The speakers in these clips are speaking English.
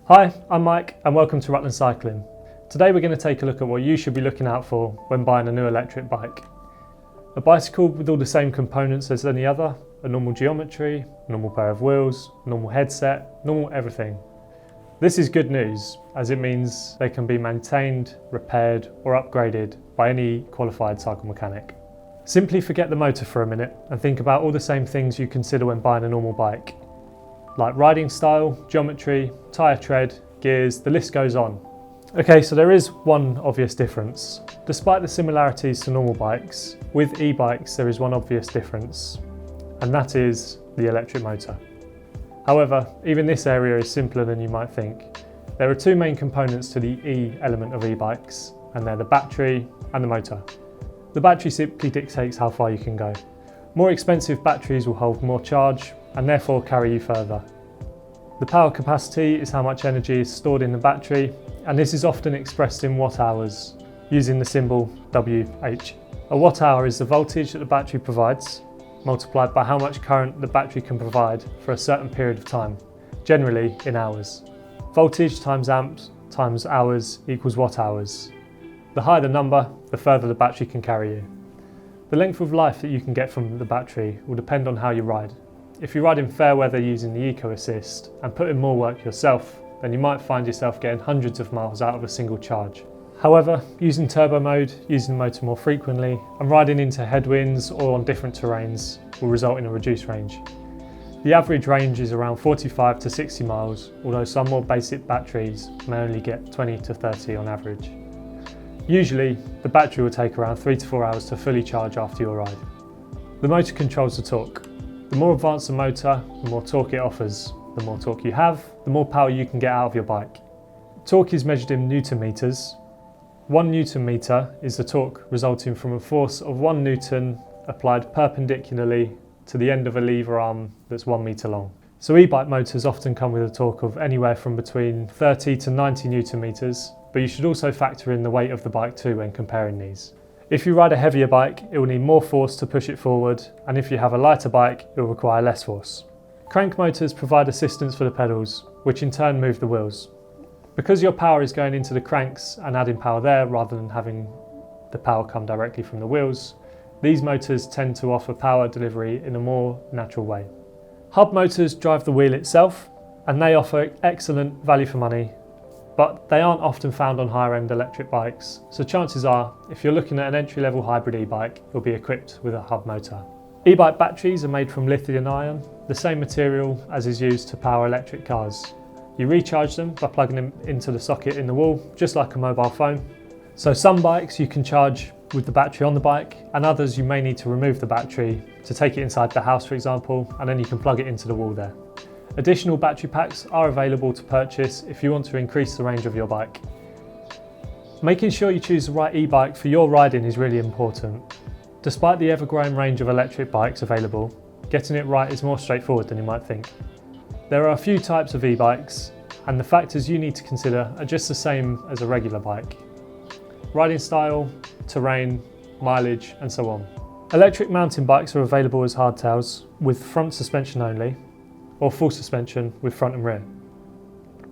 Hi, I'm Mike and welcome to Rutland Cycling. Today we're going to take a look at what you should be looking out for when buying a new electric bike. A bicycle with all the same components as any other, a normal geometry, normal pair of wheels, normal headset, normal everything. This is good news as it means they can be maintained, repaired or upgraded by any qualified cycle mechanic. Simply forget the motor for a minute and think about all the same things you consider when buying a normal bike, like riding style, geometry, tyre tread, gears, the list goes on. Okay, so there is one obvious difference. Despite the similarities to normal bikes, with e-bikes there is one obvious difference, and that is the electric motor. However, even this area is simpler than you might think. There are two main components to the E element of e-bikes, and they're the battery and the motor. The battery simply dictates how far you can go. More expensive batteries will hold more charge and therefore carry you further. The power capacity is how much energy is stored in the battery, and this is often expressed in watt hours using the symbol WH. A watt hour is the voltage that the battery provides multiplied by how much current the battery can provide for a certain period of time, generally in hours. Voltage times amps times hours equals watt hours. The higher the number, the further the battery can carry you. The length of life that you can get from the battery will depend on how you ride. If you ride in fair weather using the Eco Assist and put in more work yourself, then you might find yourself getting hundreds of miles out of a single charge. However, using turbo mode, using the motor more frequently, and riding into headwinds or on different terrains will result in a reduced range. The average range is around 45 to 60 miles, although some more basic batteries may only get 20 to 30 on average. Usually, the battery will take around 3 to 4 hours to fully charge after your ride. The motor controls the torque. The more advanced the motor, the more torque it offers. The more torque you have, the more power you can get out of your bike. Torque is measured in Newton meters. 1 Newton meter is the torque resulting from a force of 1 Newton applied perpendicularly to the end of a lever arm that's 1 meter long. So e-bike motors often come with a torque of anywhere from between 30 to 90 Newton meters, but you should also factor in the weight of the bike too when comparing these. If you ride a heavier bike, it will need more force to push it forward, and if you have a lighter bike, it will require less force. Crank motors provide assistance for the pedals, which in turn move the wheels. Because your power is going into the cranks and adding power there rather than having the power come directly from the wheels, these motors tend to offer power delivery in a more natural way. Hub motors drive the wheel itself, and they offer excellent value for money, but they aren't often found on higher end electric bikes, so chances are, if you're looking at an entry-level hybrid e-bike, you'll be equipped with a hub motor. E-bike batteries are made from lithium ion, the same material as is used to power electric cars. You recharge them by plugging them into the socket in the wall, just like a mobile phone. So some bikes you can charge with the battery on the bike, and others you may need to remove the battery to take it inside the house, for example, and then you can plug it into the wall there. Additional battery packs are available to purchase if you want to increase the range of your bike. Making sure you choose the right e-bike for your riding is really important. Despite the ever-growing range of electric bikes available, getting it right is more straightforward than you might think. There are a few types of e-bikes, and the factors you need to consider are just the same as a regular bike. Riding style, terrain, mileage, and so on. Electric mountain bikes are available as hardtails with front suspension only, or full suspension with front and rear.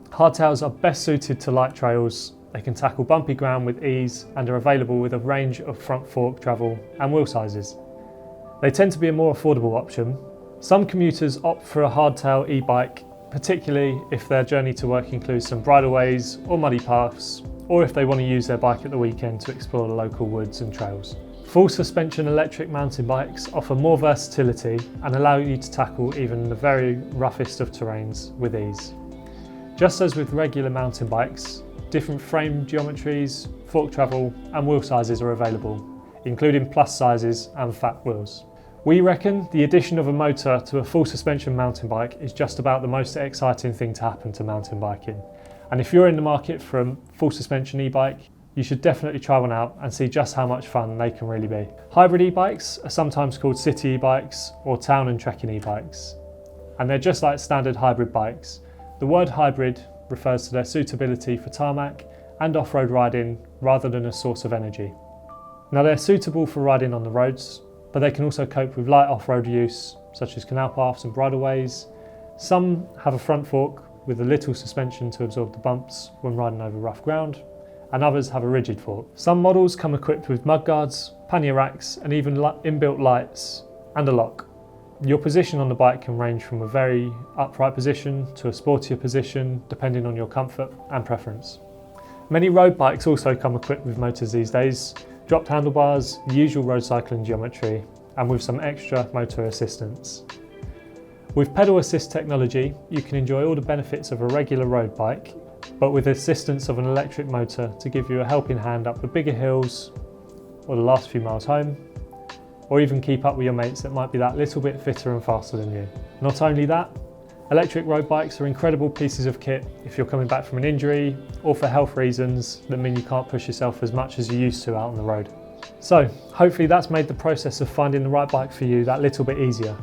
Hardtails are best suited to light trails. They can tackle bumpy ground with ease and are available with a range of front fork travel and wheel sizes. They tend to be a more affordable option. Some commuters opt for a hardtail e-bike, particularly if their journey to work includes some bridleways or muddy paths, or if they want to use their bike at the weekend to explore the local woods and trails. Full suspension electric mountain bikes offer more versatility and allow you to tackle even the very roughest of terrains with ease. Just as with regular mountain bikes, different frame geometries, fork travel and wheel sizes are available, including plus sizes and fat wheels. We reckon the addition of a motor to a full suspension mountain bike is just about the most exciting thing to happen to mountain biking. And if you're in the market for a full suspension e-bike, you should definitely try one out and see just how much fun they can really be. Hybrid e-bikes are sometimes called city e-bikes or town and trekking e-bikes, and they're just like standard hybrid bikes. The word hybrid refers to their suitability for tarmac and off-road riding rather than a source of energy. Now they're suitable for riding on the roads, but they can also cope with light off-road use such as canal paths and bridleways. Some have a front fork with a little suspension to absorb the bumps when riding over rough ground, and others have a rigid fork. Some models come equipped with mudguards, pannier racks, and even inbuilt lights and a lock. Your position on the bike can range from a very upright position to a sportier position, depending on your comfort and preference. Many road bikes also come equipped with motors these days, dropped handlebars, the usual road cycling geometry, and with some extra motor assistance. With pedal assist technology, you can enjoy all the benefits of a regular road bike, but with the assistance of an electric motor to give you a helping hand up the bigger hills or the last few miles home, or even keep up with your mates that might be that little bit fitter and faster than you. Not only that, electric road bikes are incredible pieces of kit if you're coming back from an injury or for health reasons that mean you can't push yourself as much as you used to out on the road. So hopefully that's made the process of finding the right bike for you that little bit easier.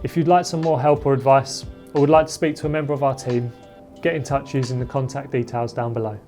If you'd like some more help or advice, or would like to speak to a member of our team, get in touch using the contact details down below.